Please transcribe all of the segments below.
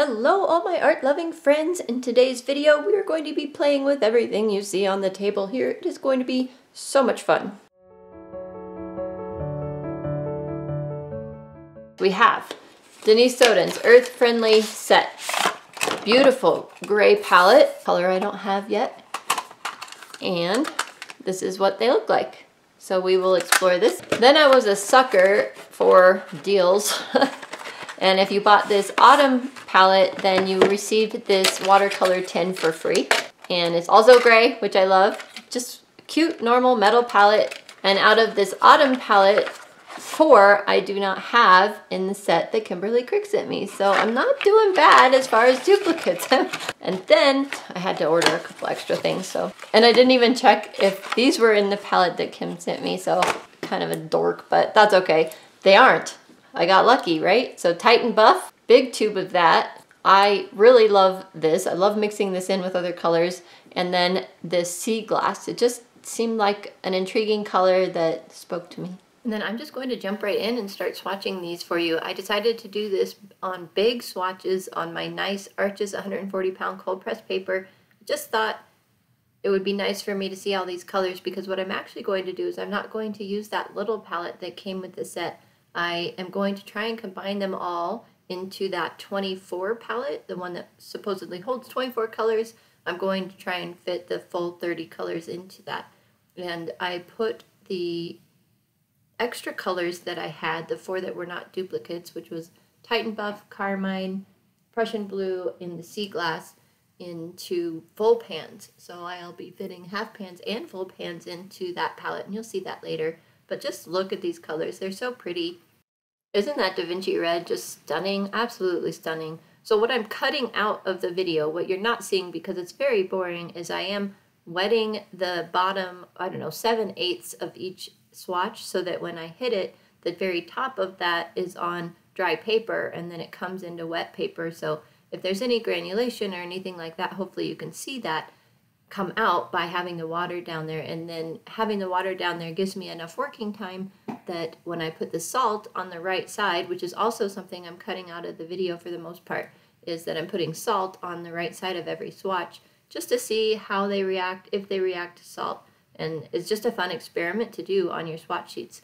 Hello all my art-loving friends. In today's video we are going to be playing with everything you see on the table here. It is going to be so much fun. We have Denise Soden's Earth Friendly set. Beautiful gray palette, color I don't have yet. And this is what they look like. So we will explore this. Then I was a sucker for deals. And if you bought this autumn palette, then you received this watercolor tin for free. And it's also gray, which I love. Just cute, normal metal palette. And out of this autumn palette, 4 I do not have in the set that Kimberly Crick sent me. So I'm not doing bad as far as duplicates. And then I had to order a couple extra things. And I didn't even check if these were in the palette that Kim sent me. So kind of a dork, but that's okay. They aren't. I got lucky, right? So Titan Buff, big tube of that. I really love this. I love mixing this in with other colors. And then this sea glass, it just seemed like an intriguing color that spoke to me. And then I'm just going to jump right in and start swatching these for you. I decided to do this on big swatches on my nice Arches 140-pound cold press paper. Just thought it would be nice for me to see all these colors, because what I'm actually going to do is I'm not going to use that little palette that came with the set. I am going to try and combine them all into that 24 palette, the one that supposedly holds 24 colors. I'm going to try and fit the full 30 colors into that. And I put the extra colors that I had, the 4 that were not duplicates, which was Titan Buff, Carmine, Prussian Blue, and the Sea Glass, into full pans. So I'll be fitting half pans and full pans into that palette, and you'll see that later. But just look at these colors. They're so pretty. Isn't that Da Vinci red just stunning? Absolutely stunning. So what I'm cutting out of the video, what you're not seeing because it's very boring, is I am wetting the bottom, 7/8 of each swatch, so that when I hit it, the very top of that is on dry paper and then it comes into wet paper. So if there's any granulation or anything like that, hopefully you can see that come out by having the water down there. And then having the water down there gives me enough working time that when I put the salt on the right side, which is also something I'm cutting out of the video for the most part, is that I'm putting salt on the right side of every swatch just to see how they react, if they react to salt. And it's just a fun experiment to do on your swatch sheets.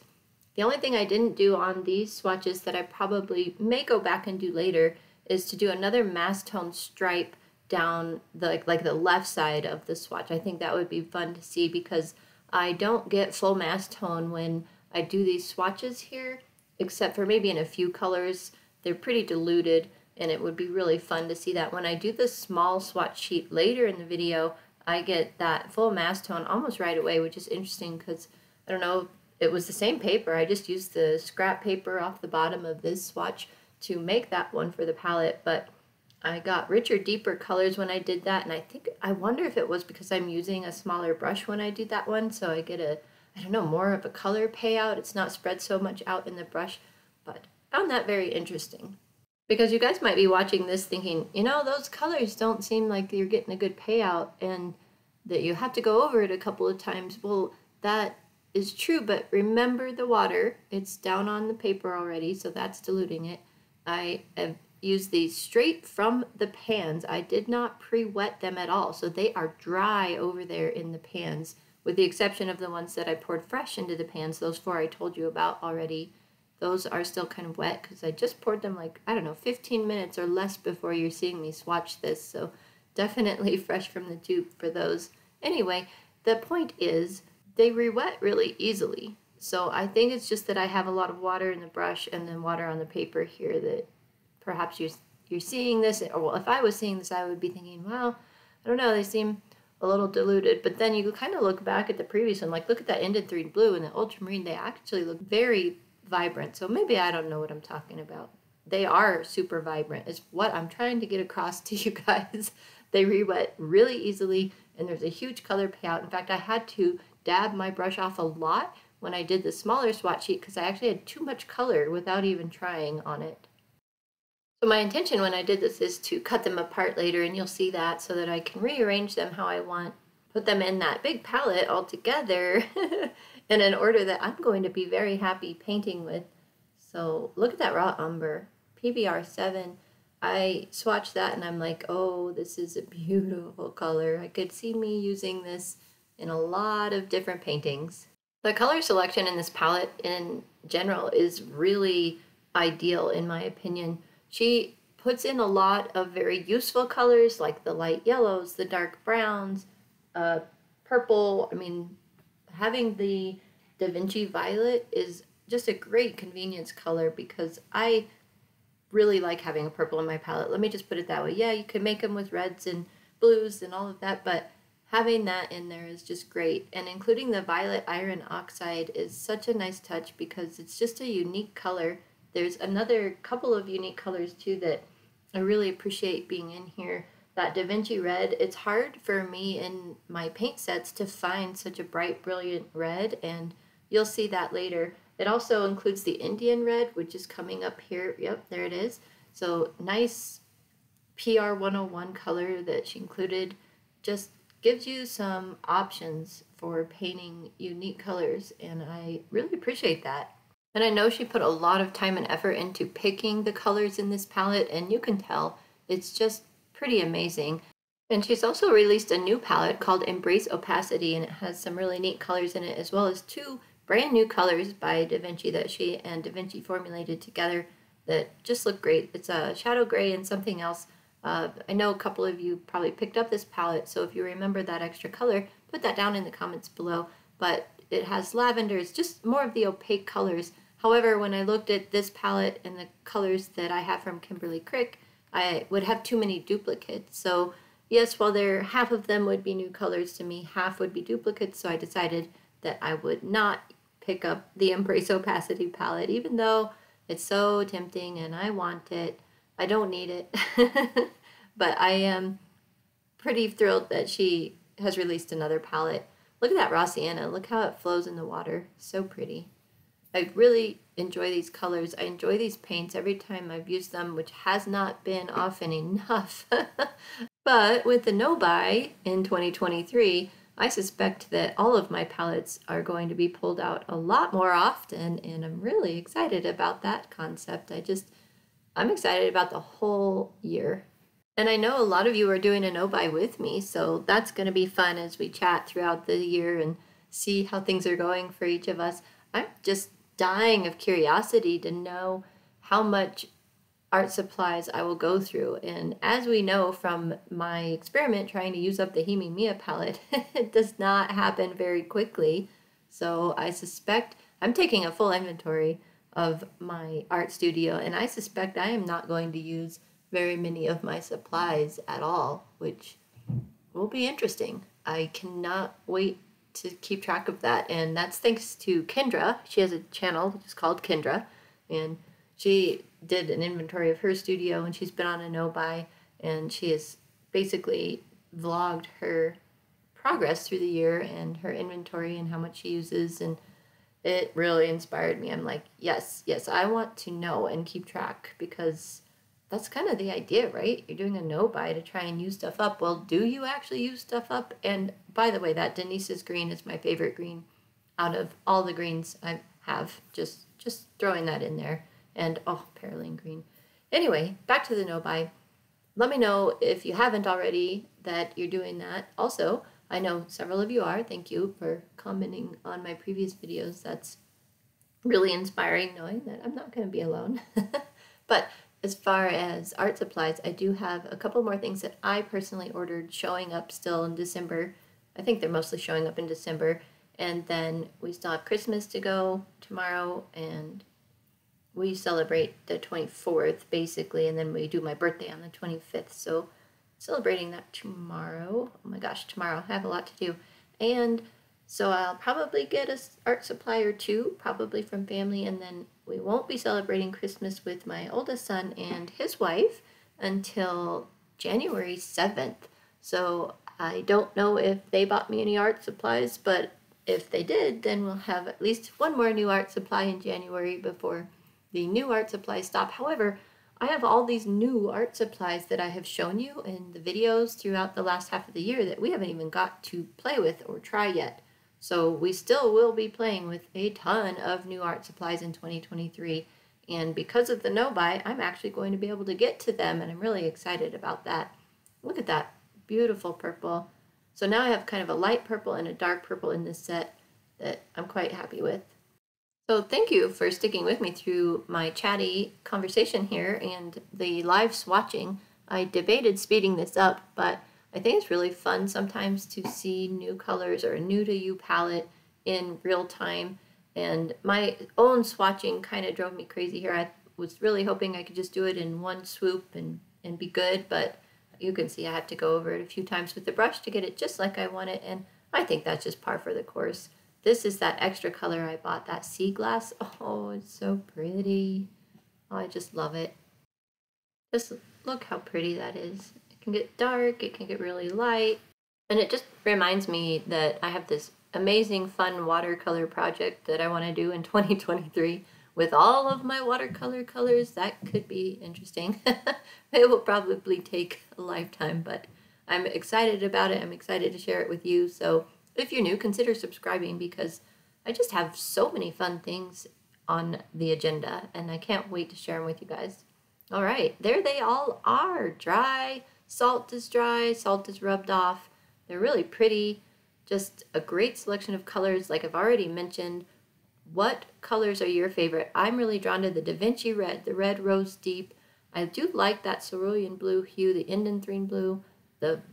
The only thing I didn't do on these swatches that I probably may go back and do later is to do another mass tone stripe down the like the left side of the swatch. I think that would be fun to see, because I don't get full mass tone when I do these swatches here, except for maybe in a few colors. They're pretty diluted, and it would be really fun to see that. When I do the small swatch sheet later in the video, I get that full mass tone almost right away, which is interesting because, I don't know, it was the same paper. I just used the scrap paper off the bottom of this swatch to make that one for the palette, but I got richer, deeper colors when I did that, and I wonder if it was because I'm using a smaller brush when I do that one, so I get more of a color payout. It's not spread so much out in the brush, but I found that very interesting. Because you guys might be watching this thinking, those colors don't seem like you're getting a good payout and that you have to go over it a couple of times. Well, that is true, but remember the water. It's down on the paper already, so that's diluting it. I have used these straight from the pans. I did not pre-wet them at all, so they are dry over there in the pans, with the exception of the ones that I poured fresh into the pans. Those 4 I told you about already. Those are still kind of wet because I just poured them 15 minutes or less before you're seeing me swatch this, so definitely fresh from the tube for those. Anyway, the point is they re-wet really easily, so I think it's just that I have a lot of water in the brush and then water on the paper here that perhaps you're seeing this, or well, if I was seeing this, I would be thinking, well, I don't know, they seem a little diluted. But then you kind of look back at the previous one, look at that Indanthrene Blue and the Ultramarine, they actually look very vibrant. So maybe I don't know what I'm talking about. They are super vibrant is what I'm trying to get across to you guys. They re-wet really easily, and there's a huge color payout. In fact, I had to dab my brush off a lot when I did the smaller swatch sheet because I actually had too much color without even trying on it. So my intention when I did this is to cut them apart later, and you'll see that, so that I can rearrange them how I want, put them in that big palette all together in an order that I'm going to be very happy painting with. So look at that raw umber, PBR 7. I swatched that and I'm like, oh, this is a beautiful color. I could see me using this in a lot of different paintings. The color selection in this palette in general is really ideal in my opinion. She puts in a lot of very useful colors like the light yellows, the dark browns, purple. I mean, having the Da Vinci violet is just a great convenience color because I really like having a purple in my palette. Let me just put it that way. Yeah, you can make them with reds and blues and all of that, but having that in there is just great. And including the violet iron oxide is such a nice touch because it's just a unique color. There's another couple of unique colors too that I really appreciate being in here. That Da Vinci red, it's hard for me in my paint sets to find such a bright, brilliant red, and you'll see that later. It also includes the Indian red, which is coming up here. Yep, there it is. So nice PR 101 color that she included. Just gives you some options for painting unique colors, and I really appreciate that. And I know she put a lot of time and effort into picking the colors in this palette, and you can tell it's just pretty amazing. And she's also released a new palette called Embrace Opacity, and it has some really neat colors in it, as well as two brand new colors by Da Vinci that she and Da Vinci formulated together that just look great. It's a shadow gray and something else. I know a couple of you probably picked up this palette, so if you remember that extra color, put that down in the comments below. But it has lavender, it's just more of the opaque colors. However, when I looked at this palette and the colors that I have from Kimberly Crick, I would have too many duplicates. So yes, while half of them would be new colors to me, half would be duplicates, so I decided that I would not pick up the Embrace Opacity palette, even though it's so tempting and I want it. I don't need it. But I am pretty thrilled that she has released another palette. Look at that raw sienna. Look how it flows in the water. So pretty. I really enjoy these colors. I enjoy these paints every time I've used them, which has not been often enough. But with the no-buy in 2023, I suspect that all of my palettes are going to be pulled out a lot more often, and I'm really excited about that concept. I'm excited about the whole year. And I know a lot of you are doing a no-buy with me, so that's going to be fun as we chat throughout the year and see how things are going for each of us. I'm just dying of curiosity to know how much art supplies I will go through. And as we know from my experiment trying to use up the Himi Mia palette, it does not happen very quickly. So I suspect I'm taking a full inventory of my art studio, and I suspect I am not going to use very many of my supplies at all, which will be interesting. I cannot wait to keep track of that, and that's thanks to Kindra. She has a channel which is called Kindra, and she did an inventory of her studio, and she's been on a no-buy, and she has basically vlogged her progress through the year and her inventory and how much she uses, and it really inspired me. I'm like, yes, I want to know and keep track, because that's kind of the idea, right? You're doing a no-buy to try and use stuff up. Well, do you actually use stuff up? And by the way, that Denise's green is my favorite green out of all the greens I have. Just throwing that in there. And, oh, Pearline green. Anyway, back to the no-buy. Let me know if you haven't already that you're doing that. Also, I know several of you are. Thank you for commenting on my previous videos. That's really inspiring, knowing that I'm not going to be alone. But as far as art supplies, I do have a couple more things that I personally ordered showing up still in December. I think they're mostly showing up in December. And then we still have Christmas to go tomorrow, and we celebrate the 24th basically, and then we do my birthday on the 25th. So celebrating that tomorrow. Oh my gosh, tomorrow I have a lot to do. And so I'll probably get an art supply or two, probably from family, and then we won't be celebrating Christmas with my oldest son and his wife until January 7th. So I don't know if they bought me any art supplies, but if they did, then we'll have at least one more new art supply in January before the new art supplies stop. However, I have all these new art supplies that I have shown you in the videos throughout the last half of the year that we haven't even got to play with or try yet. So we still will be playing with a ton of new art supplies in 2023. And because of the no-buy, I'm actually going to be able to get to them, and I'm really excited about that. Look at that beautiful purple. So now I have kind of a light purple and a dark purple in this set that I'm quite happy with. So thank you for sticking with me through my chatty conversation here and the live swatching. I debated speeding this up, but I think it's really fun sometimes to see new colors or a new to you palette in real time. And my own swatching kind of drove me crazy here. I was really hoping I could just do it in one swoop and be good, but you can see I had to go over it a few times with the brush to get it just like I want it, and I think that's just par for the course. This is that extra color I bought, that sea glass. Oh, it's so pretty. Oh, I just love it. Just look how pretty that is. It can get dark, it can get really light, and it just reminds me that I have this amazing fun watercolor project that I want to do in 2023 with all of my watercolor colors. That could be interesting. It will probably take a lifetime, but I'm excited about it. I'm excited to share it with you. So if you're new, consider subscribing because I just have so many fun things on the agenda, and I can't wait to share them with you guys. All right, there they all are. Dry, salt is dry, salt is rubbed off. They're really pretty. Just a great selection of colors, like I've already mentioned. What colors are your favorite? I'm really drawn to the Da Vinci red, the red rose deep. I do like that cerulean blue hue, the indanthrene blue,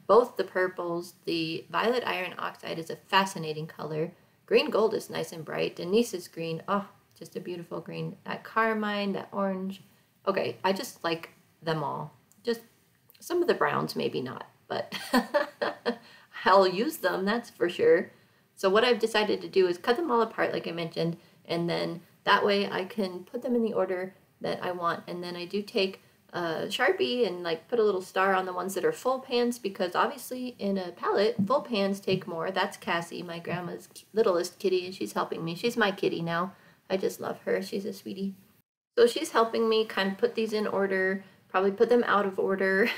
both the purples. The violet iron oxide is a fascinating color. Green gold is nice and bright. Denise's green, oh, just a beautiful green. That carmine, that orange. Okay, I just like them all. Just some of the browns, maybe not, but I'll use them, that's for sure. So what I've decided to do is cut them all apart, like I mentioned, and then that way I can put them in the order that I want. And then I do take a Sharpie and like put a little star on the ones that are full pans, because obviously in a palette, full pans take more. That's Cassie, my grandma's littlest kitty, and she's helping me. She's my kitty now. I just love her. She's a sweetie. So she's helping me kind of put these in order, probably put them out of order.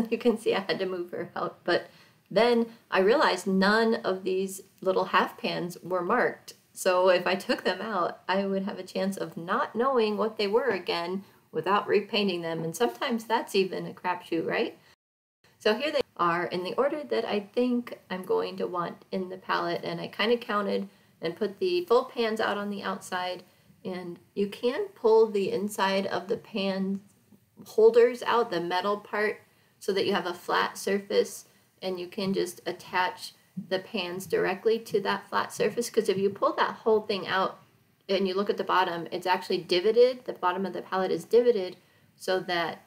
You can see I had to move her out, but then I realized none of these little half pans were marked. So if I took them out, I would have a chance of not knowing what they were again without repainting them. And sometimes that's even a crapshoot, right? So here they are in the order that I think I'm going to want in the palette. And I kind of counted and put the full pans out on the outside. And you can pull the inside of the pan holders out, the metal part, so that you have a flat surface. And you can just attach the pans directly to that flat surface, because if you pull that whole thing out and you look at the bottom, it's actually divoted. The bottom of the palette is divoted so that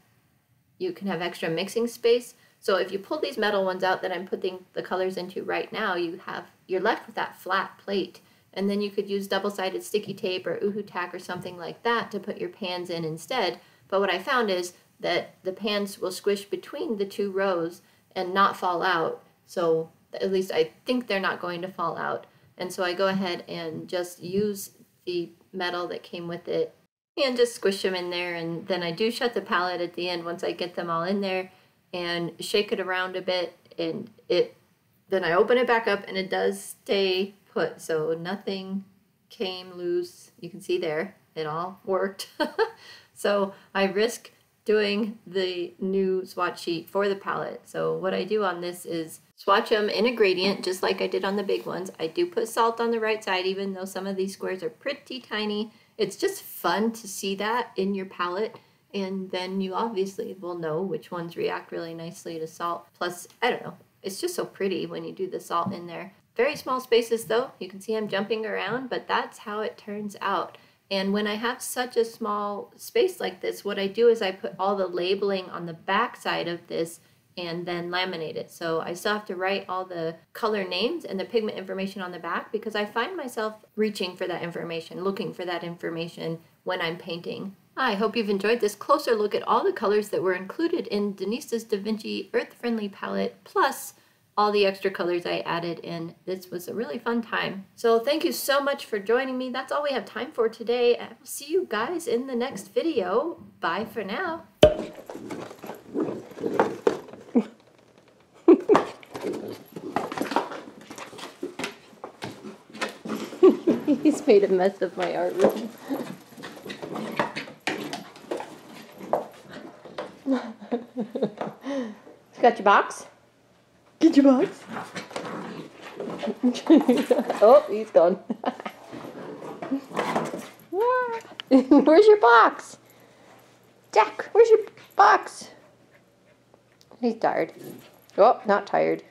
you can have extra mixing space. So if you pull these metal ones out that I'm putting the colors into right now, you're left with that flat plate. And then you could use double-sided sticky tape or Uhu tack or something like that to put your pans in instead. But what I found is that the pans will squish between the two rows and not fall out. So at least I think they're not going to fall out. And so I go ahead and just use the metal that came with it and just squish them in there. And then I do shut the palette at the end once I get them all in there and shake it around a bit, and then I open it back up and it does stay put. So nothing came loose. You can see there, it all worked. So I risk doing the new swatch sheet for the palette. So what I do on this is swatch them in a gradient, just like I did on the big ones. I do put salt on the right side, even though some of these squares are pretty tiny. It's just fun to see that in your palette, and then you obviously will know which ones react really nicely to salt. Plus, I don't know, it's just so pretty when you do the salt in there. Very small spaces though. You can see I'm jumping around, but that's how it turns out. And when I have such a small space like this, what I do is I put all the labeling on the back side of this and then laminate it. So I still have to write all the color names and the pigment information on the back, because I find myself reaching for that information, looking for that information when I'm painting. I hope you've enjoyed this closer look at all the colors that were included in Denise's Da Vinci Earth Friendly palette, plus all the extra colors I added in. This was a really fun time. So thank you so much for joining me. That's all we have time for today. I will see you guys in the next video. Bye for now. He's made a mess of my art room. Got your box? Get your box. Oh, he's gone. Where's your box? Jack, where's your box? He's tired. Oh, not tired.